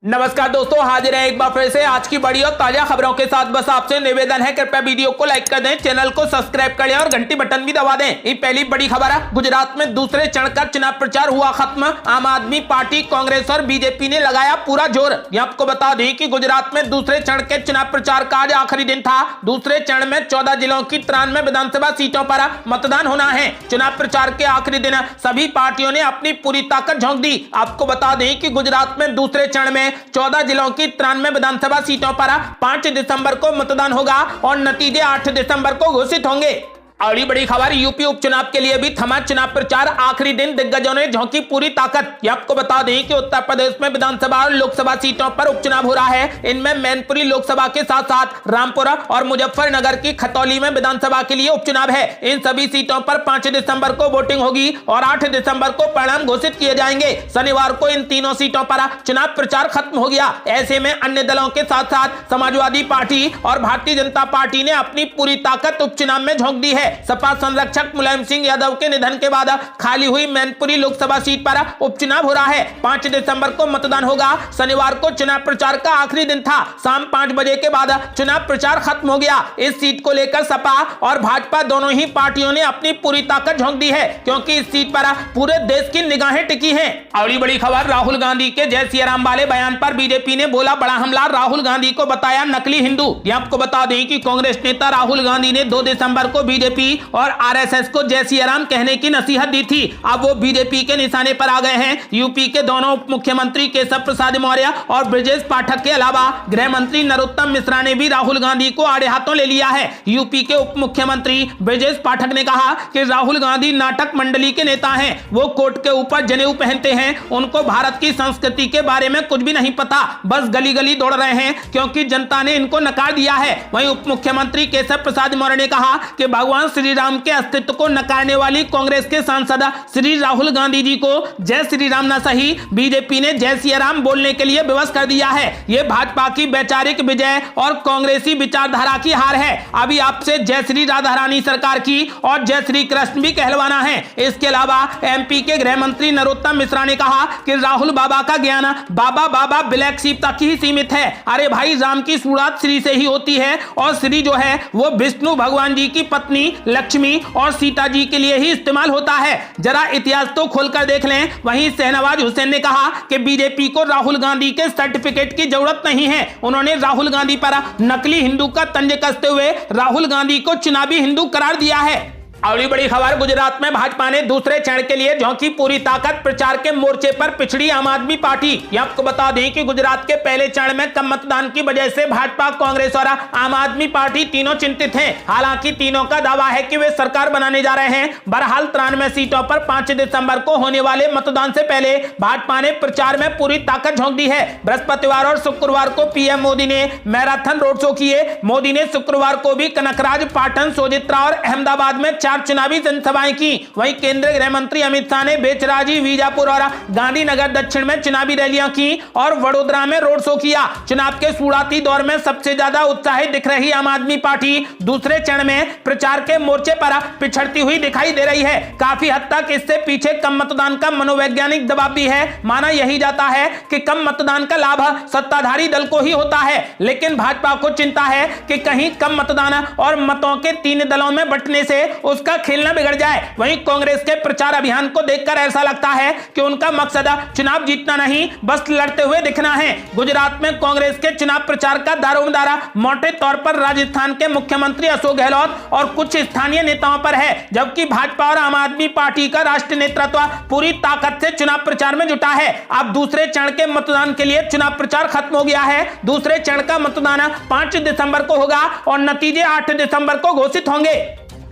नमस्कार दोस्तों, हाजिर है एक बार फिर से आज की बड़ी और ताजा खबरों के साथ। बस आपसे निवेदन है, कृपया वीडियो को लाइक कर दें, चैनल को सब्सक्राइब कर लें और घंटी बटन भी दबा दें। ये पहली बड़ी खबर है। गुजरात में दूसरे चरण का चुनाव प्रचार हुआ खत्म। आम आदमी पार्टी, कांग्रेस और बीजेपी ने लगाया पूरा जोर। आपको बता दें कि गुजरात में दूसरे चरण के चुनाव प्रचार का आज आखिरी दिन था। दूसरे चरण में 14 जिलों की 93 विधानसभा सीटों पर मतदान होना है। चुनाव प्रचार के आखिरी दिन सभी पार्टियों ने अपनी पूरी ताकत झोंक दी। आपको बता दें कि गुजरात में दूसरे चरण में 14 जिलों की 93 विधानसभा सीटों पर 5 दिसंबर को मतदान होगा और नतीजे 8 दिसंबर को घोषित होंगे। अगली बड़ी खबर, यूपी उपचुनाव के लिए भी थमा चुनाव प्रचार। आखिरी दिन दिग्गजों ने झोंकी पूरी ताकत। आपको बता दें कि उत्तर प्रदेश में विधानसभा और लोकसभा सीटों पर उपचुनाव हो रहा है। इनमें मैनपुरी लोकसभा के साथ साथ रामपुरा और मुजफ्फरनगर की खतौली में विधानसभा के लिए उपचुनाव है। इन सभी सीटों पर 5 दिसंबर को वोटिंग होगी और 8 दिसंबर को परिणाम घोषित किए जाएंगे। शनिवार को इन तीनों सीटों पर चुनाव प्रचार खत्म हो गया। ऐसे में अन्य दलों के साथ साथ समाजवादी पार्टी और भारतीय जनता पार्टी ने अपनी पूरी ताकत उपचुनाव में झोंक दी है। सपा संरक्षक मुलायम सिंह यादव के निधन के बाद खाली हुई मैनपुरी लोकसभा सीट पर उपचुनाव हो रहा है। 5 दिसंबर को मतदान होगा। शनिवार को चुनाव प्रचार का आखिरी दिन था। शाम 5 बजे के बाद चुनाव प्रचार खत्म हो गया। इस सीट को लेकर सपा और भाजपा दोनों ही पार्टियों ने अपनी पूरी ताकत झोंक दी है, क्योंकि इस सीट पर पूरे देश की निगाहें टिकी हैं। अगली बड़ी खबर, राहुल गांधी के जय सिया राम वाले बयान पर बीजेपी ने बोला बड़ा हमला। राहुल गांधी को बताया नकली हिंदू। आपको बता दें कि कांग्रेस नेता राहुल गांधी ने 2 दिसंबर को बीजेपी और आरएसएस को जय सिया राम कहने की नसीहत दी थी। अब वो बीजेपी के निशाने पर आ गए हैं। यूपी के दोनों उप मुख्यमंत्री केशव प्रसाद मौर्य और ब्रजेश पाठक के अलावा गृह मंत्री नरोत्तम मिश्रा ने भी राहुल गांधी को आड़े हाथों ले लिया है। यूपी के उप मुख्यमंत्री ब्रजेश पाठक ने कहा कि राहुल गांधी नाटक मंडली के नेता हैं। वो कोट के ऊपर जनेऊ पहनते हैं। उनको भारत की संस्कृति के बारे में कुछ भी नहीं पता, बस गली गली दौड़ रहे हैं क्योंकि जनता ने इनको नकार दिया है। वहीं उप मुख्यमंत्री केशव प्रसाद मौर्य ने कहा कि भगवान श्री राम के अस्तित्व को नकारने वाली कांग्रेस के सांसद श्री राहुल गांधी जी को जय श्री राम न सही, बीजेपी ने जय सिया राम बोलने के लिए विवश कर दिया है। यह भाजपा की वैचारिक विजय और कांग्रेसी विचारधारा की हार है। अभी आपसे जय श्री राधा रानी सरकार की और जय श्री कृष्ण भी कहलवाना है। इसके अलावा एमपी के गृह मंत्री नरोत्तम मिश्रा ने कहा कि राहुल बाबा का ज्ञान बाबा ब्लैक शीप तक ही सीमित है। अरे भाई, राम की शुरुआत श्री से ही होती है और श्री जो है वो विष्णु भगवान जी की पत्नी लक्ष्मी और सीता जी के लिए ही इस्तेमाल होता है। जरा इतिहास तो खोलकर देख लें। वहीं शहनवाज हुसैन ने कहा कि बीजेपी को राहुल गांधी के सर्टिफिकेट की जरूरत नहीं है। उन्होंने राहुल गांधी पर नकली हिंदू का तंज कसते हुए राहुल गांधी को चुनावी हिंदू करार दिया है। अगली बड़ी खबर, गुजरात में भाजपा ने दूसरे चरण के लिए झोंकी पूरी ताकत। प्रचार के मोर्चे पर पिछड़ी आम आदमी पार्टी। आपको बता दें कि गुजरात के पहले चरण में कम मतदान की वजह से भाजपा, कांग्रेस और आम आदमी पार्टी तीनों चिंतित हैं। हालांकि तीनों का दावा है कि वे सरकार बनाने जा रहे हैं। बहरहाल 93 सीटों पर 5 दिसंबर को होने वाले मतदान से पहले भाजपा ने प्रचार में पूरी ताकत झोंक दी है। बृहस्पतिवार और शुक्रवार को पीएम मोदी ने मैराथन रोड शो किए। मोदी ने शुक्रवार को भी कनकराज, पाटन, सोजित्रा और अहमदाबाद में 4 चुनावी जनसभाएं की। वहीं केंद्रीय गृह मंत्री अमित शाह ने बेचराजी, बीजापुर और गांधीनगर दक्षिण में चुनावी रैलियां की और वडोदरा में रोड शो किया। चुनाव के शुरुआती दौर में सबसे ज्यादा उत्साहित दिख रही आम आदमी पार्टी दूसरे चरण में प्रचार के मोर्चे पर पिछड़ती हुई दिखाई दे रही है। काफी हद तक इससे पीछे कम मतदान का मनोवैज्ञानिक दबाव भी है। माना यही जाता है कि कम मतदान का लाभ सत्ताधारी दल को ही होता है, लेकिन भाजपा को चिंता है कि कहीं कम मतदान और मतों के 3 दलों में बंटने से उसका खेलना बिगड़ जाए। वहीं कांग्रेस के प्रचार अभियान को देखकर ऐसा लगता है कि उनका मकसद चुनाव जीतना नहीं, बस लड़ते हुए दिखना है। गुजरात में कांग्रेस के चुनाव प्रचार का दारोमदार मोटे तौर पर राजस्थान के मुख्यमंत्री अशोक गहलोत और कुछ स्थानीय नेताओं पर है, जबकि भाजपा और आम आदमी पार्टी का राष्ट्रीय नेतृत्व पूरी ताकत से चुनाव प्रचार में जुटा है। अब दूसरे चरण के मतदान के लिए चुनाव प्रचार खत्म हो गया है। दूसरे चरण का मतदान 5 दिसंबर को होगा और नतीजे 8 दिसंबर को घोषित होंगे।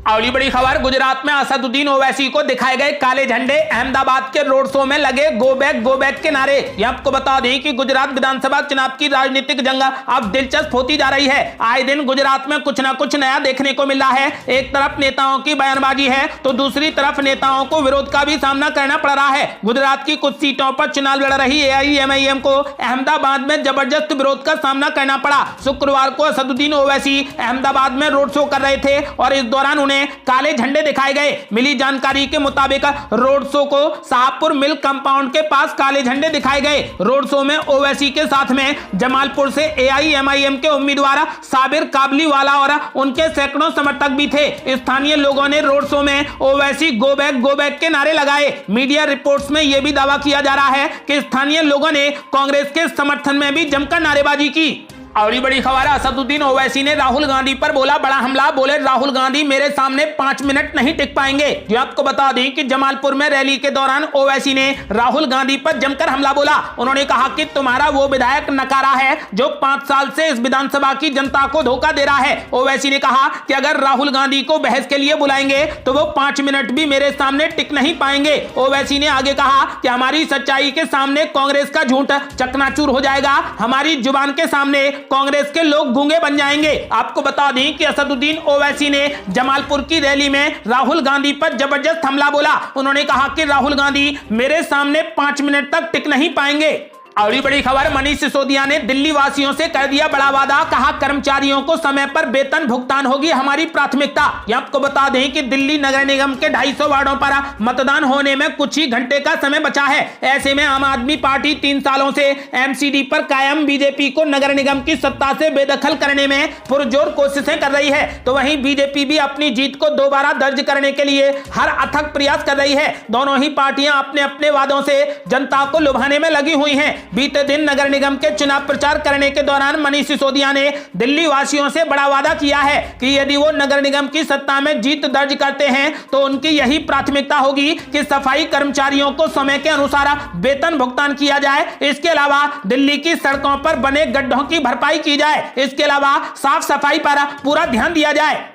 अगली बड़ी खबर, गुजरात में असदुद्दीन ओवैसी को दिखाए गए काले झंडे। अहमदाबाद के रोड शो में लगे गो बैक के नारे। आपको बता दें कि गुजरात विधानसभा चुनाव की राजनीतिक जंग अब दिलचस्प होती जा रही है। आए दिन गुजरात में कुछ ना कुछ नया देखने को मिल रहा है। एक तरफ नेताओं की बयानबाजी है तो दूसरी तरफ नेताओं को विरोध का भी सामना करना पड़ रहा है। गुजरात की कुछ सीटों पर चुनाव लड़ रही AIMIM को अहमदाबाद में जबरदस्त विरोध का सामना करना पड़ा। शुक्रवार को असदुद्दीन ओवैसी अहमदाबाद में रोड शो कर रहे थे और इस दौरान उन्हें में काले झंडे दिखाए गए। मिली जानकारी के मुताबिक रोड शो को साहबपुर मिल कंपाउंड के पास काले झंडे दिखाए गए। रोड शो में ओवैसी के साथ में जमालपुर से एआईएमआईएम के उम्मीदवार साबिर काबलीवाला और उनके सैकड़ों समर्थक भी थे। स्थानीय लोगों ने रोड शो में ओवैसी गो बैक के नारे लगाए। मीडिया रिपोर्ट्स में यह भी दावा किया जा रहा है कि स्थानीय लोगों ने कांग्रेस के समर्थन में भी जमकर नारेबाजी की। और बड़ी खबर, असदुद्दीन ओवैसी ने राहुल गांधी पर बोला बड़ा हमला। बोले राहुल गांधी मेरे सामने 5 मिनट नहीं टिक पाएंगे। जो आपको बता दें कि जमालपुर में रैली के दौरान ओवैसी ने राहुल गांधी पर जमकर हमला बोला। उन्होंने कहा कि तुम्हारा वो विधायक नकारा है जो 5 साल से इस विधानसभा की जनता को धोखा दे रहा है। ओवैसी ने कहा कि अगर राहुल गांधी को बहस के लिए बुलाएंगे तो वो 5 मिनट भी मेरे सामने टिक नहीं पाएंगे। ओवैसी ने आगे कहा कि हमारी सच्चाई के सामने कांग्रेस का झूठ चकनाचूर हो जाएगा, हमारी जुबान के सामने कांग्रेस के लोग गूंगे बन जाएंगे। आपको बता दें कि असदुद्दीन ओवैसी ने जमालपुर की रैली में राहुल गांधी पर जबरदस्त हमला बोला। उन्होंने कहा कि राहुल गांधी मेरे सामने 5 मिनट तक टिक नहीं पाएंगे। अगली बड़ी खबर, मनीष सिसोदिया ने दिल्ली वासियों से कर दिया बड़ा वादा। कहा कर्मचारियों को समय पर वेतन भुगतान होगी हमारी प्राथमिकता। आपको बता दें कि दिल्ली नगर निगम के 250 वार्डों पर मतदान होने में कुछ ही घंटे का समय बचा है। ऐसे में आम आदमी पार्टी 3 सालों से एमसीडी पर कायम बीजेपी को नगर निगम की सत्ता से बेदखल करने में पुरजोर कोशिशें कर रही है, तो वहीं बीजेपी भी अपनी जीत को दोबारा दर्ज करने के लिए हर अथक प्रयास कर रही है। दोनों ही पार्टियां अपने अपने वादों से जनता को लुभाने में लगी हुई हैं। बीते दिन नगर निगम के चुनाव प्रचार करने के दौरान मनीष सिसोदिया ने दिल्ली वासियों से बड़ा वादा किया है कि यदि वो नगर निगम की सत्ता में जीत दर्ज करते हैं तो उनकी यही प्राथमिकता होगी कि सफाई कर्मचारियों को समय के अनुसार वेतन भुगतान किया जाए। इसके अलावा दिल्ली की सड़कों पर बने गड्ढों की भरपाई की जाए। इसके अलावा साफ सफाई पर पूरा ध्यान दिया जाए।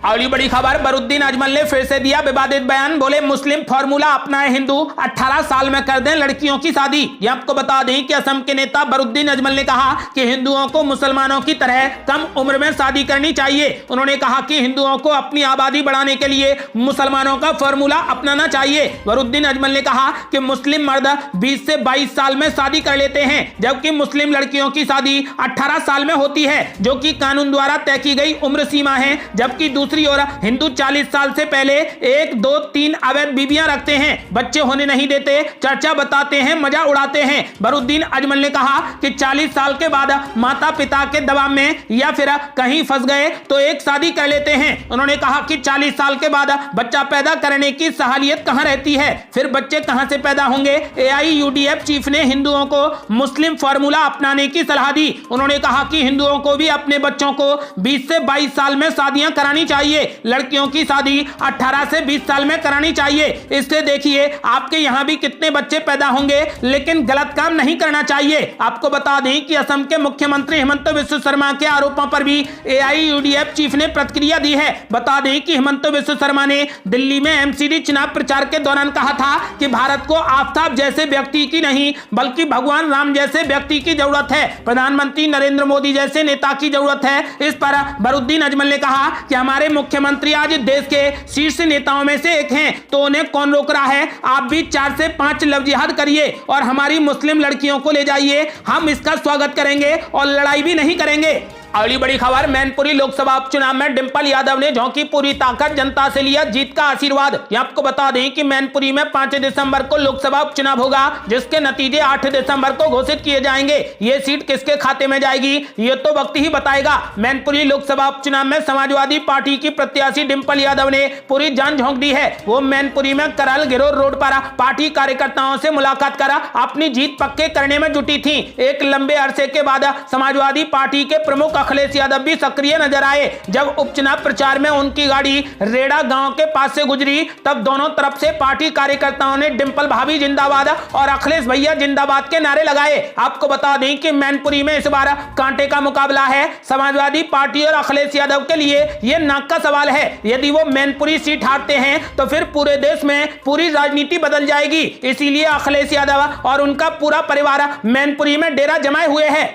अगली बड़ी खबर, बरुद्दीन अजमल ने फिर से दिया विवादित बयान। बोले मुस्लिम फॉर्मूला अपनाए हिंदू, 18 साल में कर दें लड़कियों की शादी। ये आपको बता दें कि असम के नेता बरुद्दीन अजमल ने कहा कि हिंदुओं को मुसलमानों की तरह कम उम्र में शादी करनी चाहिए। उन्होंने कहा कि हिंदुओं को अपनी आबादी बढ़ाने के लिए मुसलमानों का फॉर्मूला अपनाना चाहिए। बरुद्दीन अजमल ने कहा कि मुस्लिम मर्द 20 से 22 साल में शादी कर लेते हैं, जबकि मुस्लिम लड़कियों की शादी 18 साल में होती है, जो कि कानून द्वारा तय की गई उम्र सीमा है। जबकि दूसरी ओर हिंदू 40 साल से पहले 1, 2, 3 अवैध बीबियां रखते हैं, बच्चे होने नहीं देते, चर्चा बताते हैं, मजा उड़ाते हैं। बरुद्दीन अजमल ने कहा कि 40 साल के बाद माता पिता के दबाव में या फिर कहीं फंस गए तो एक शादी कर लेते हैं। उन्होंने कहा कि 40 साल के बाद बच्चा पैदा करने की सहालियत कहां रहती है, फिर बच्चे कहां से पैदा होंगे। एआईयूडीएफ चीफ ने हिंदुओं को मुस्लिम फॉर्मूला अपनाने की सलाह दी। उन्होंने कहा कि हिंदुओं को भी अपने बच्चों को 20 से 22 साल में शादियां करानी चाहिए। लड़कियों की शादी 18 से 20 साल में करानी चाहिए। इससे देखिए आपके यहां भी कितने बच्चे पैदा होंगे, लेकिन गलत काम नहीं करना चाहिए। आपको बता दें कि असम के मुख्यमंत्री हेमंत बिस्व शर्मा के आरोपों पर भी एआईयूडीएफ चीफ ने प्रतिक्रिया दी है। बता दें कि हेमंत बिस्व शर्मा ने दिल्ली में एमसीडी चुनाव प्रचार के दौरान कहा था कि भारत को आफताब जैसे व्यक्ति की नहीं बल्कि भगवान राम जैसे व्यक्ति की जरूरत है, प्रधानमंत्री नरेंद्र मोदी जैसे नेता की जरूरत है। इस पर बरुद्दीन अजमल ने कहा कि हमारे मुख्यमंत्री आज देश के शीर्ष नेताओं में से एक हैं, तो उन्हें कौन रोक रहा है। आप भी 4 से 5 लव जिहाद करिए और हमारी मुस्लिम लड़कियों को ले जाइए, हम इसका स्वागत करेंगे और लड़ाई भी नहीं करेंगे। अगली बड़ी खबर, मैनपुरी लोकसभा उपचुनाव में डिंपल यादव ने झोंकी पूरी ताकत, जनता से लिया जीत का आशीर्वाद। आपको बता दें कि मैनपुरी में 5 दिसंबर को लोकसभा उपचुनाव होगा, जिसके नतीजे 8 दिसंबर को घोषित किए जाएंगे। ये सीट किसके खाते में जाएगी ये तो वक्त ही बताएगा। मैनपुरी लोकसभा उपचुनाव में समाजवादी पार्टी की प्रत्याशी डिंपल यादव ने पूरी जान झोंक दी है। वो मैनपुरी में करल गिरोर रोड पर पार्टी कार्यकर्ताओं से मुलाकात कर अपनी जीत पक्के करने में जुटी थी। एक लंबे अरसे के बाद समाजवादी पार्टी के प्रमुख अखिलेश यादव भी सक्रिय नजर आए। जब उपचुनाव प्रचार में उनकी गाड़ी रेड़ा गांव के पास से गुजरी, तब दोनों तरफ से पार्टी कार्यकर्ताओं ने डिंपल भाभी जिंदाबाद और अखिलेश भैया जिंदाबाद के नारे लगाए। आपको बता दें कि मैनपुरी में इस बार कांटे का मुकाबला है। समाजवादी पार्टी और अखिलेश यादव के लिए यह नाक का सवाल है। यदि वो मैनपुरी सीट हारते हैं तो फिर पूरे देश में पूरी राजनीति बदल जाएगी। इसीलिए अखिलेश यादव और उनका पूरा परिवार मैनपुरी में डेरा जमाए हुए है।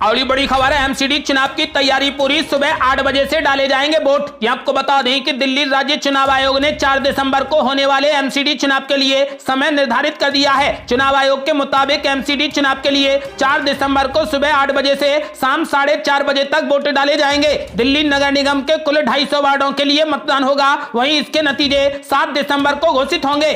अगली बड़ी खबर है, एमसीडी चुनाव की तैयारी पूरी, सुबह 8 बजे से डाले जाएंगे वोट। ये आपको बता दें कि दिल्ली राज्य चुनाव आयोग ने 4 दिसंबर को होने वाले एमसीडी चुनाव के लिए समय निर्धारित कर दिया है। चुनाव आयोग के मुताबिक एमसीडी चुनाव के लिए 4 दिसंबर को सुबह 8 बजे से शाम 4:30 बजे तक वोट डाले जाएंगे। दिल्ली नगर निगम के कुल 250 वार्डों के लिए मतदान होगा, वहीं इसके नतीजे 7 दिसंबर को घोषित होंगे।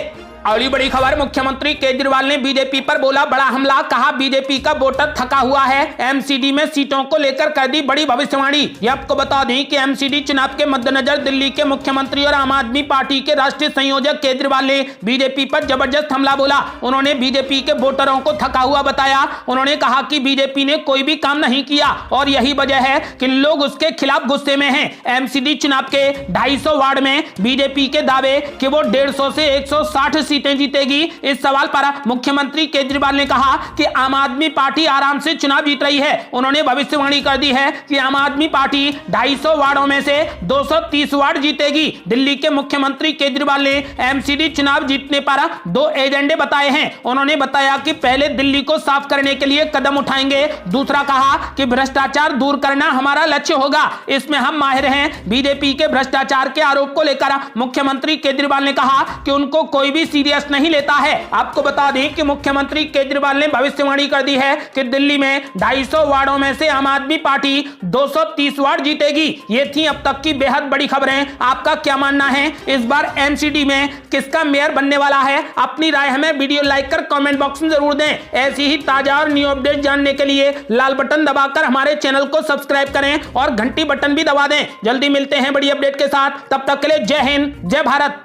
अगली बड़ी खबर, मुख्यमंत्री केजरीवाल ने बीजेपी पर बोला बड़ा हमला, कहा बीजेपी का वोटर थका हुआ है, एमसीडी में सीटों को लेकर कर दी बड़ी भविष्यवाणी। ये आपको बता दें कि एमसीडी चुनाव के मद्देनजर दिल्ली के मुख्यमंत्री और आम आदमी पार्टी के राष्ट्रीय संयोजक केजरीवाल ने बीजेपी पर जबरदस्त हमला बोला। उन्होंने बीजेपी के वोटरों को थका हुआ बताया। उन्होंने कहा कि बीजेपी ने कोई भी काम नहीं किया और यही वजह है कि लोग उसके खिलाफ गुस्से में हैं। एमसीडी चुनाव के 250 वार्ड में बीजेपी के दावे कि वो 150 से 160 सीटें जीतेगी। इस सवाल पर मुख्यमंत्री केजरीवाल ने कहा कि आम आदमी पार्टी आराम से चुनाव जीत रही है। उन्होंने भविष्यवाणी कर दी है कि आम आदमी पार्टी 250 वार्डों में से 230 वार्ड जीतेगी। दिल्ली के मुख्यमंत्री केजरीवाल ने एमसीडी चुनाव जीतने पर 2 एजेंडे बताए हैं। उन्होंने बताया कि पहले दिल्ली को साफ करने के लिए कदम उठाएंगे, दूसरा कहा कि भ्रष्टाचार दूर करना हमारा लक्ष्य होगा, इसमें हम माहिर हैं। बीजेपी के भ्रष्टाचार के आरोप को लेकर मुख्यमंत्री केजरीवाल ने कहा कि उनको कोई भी सीरियस नहीं लेता है। आपको बता दें कि मुख्यमंत्री केजरीवाल ने भविष्यवाणी कर दी है कि दिल्ली में 250 वार्डों में से आम आदमी पार्टी 230 वार्ड जीतेगी। ये थी अब तक की बेहद बड़ी खबरें। आपका क्या मानना है, इस बार एमसीडी में किसका मेयर बनने वाला है? अपनी राय हमें वीडियो लाइक कर कमेंट बॉक्स में जरूर दें। ऐसी ही ताजा और न्यू अपडेट जानने के लिए लाल बटन दबाकर हमारे चैनल को सब्सक्राइब करें और घंटी बटन भी दबा दें। जल्दी मिलते हैं बड़ी अपडेट के साथ, तब तक के लिए जय हिंद, जय भारत।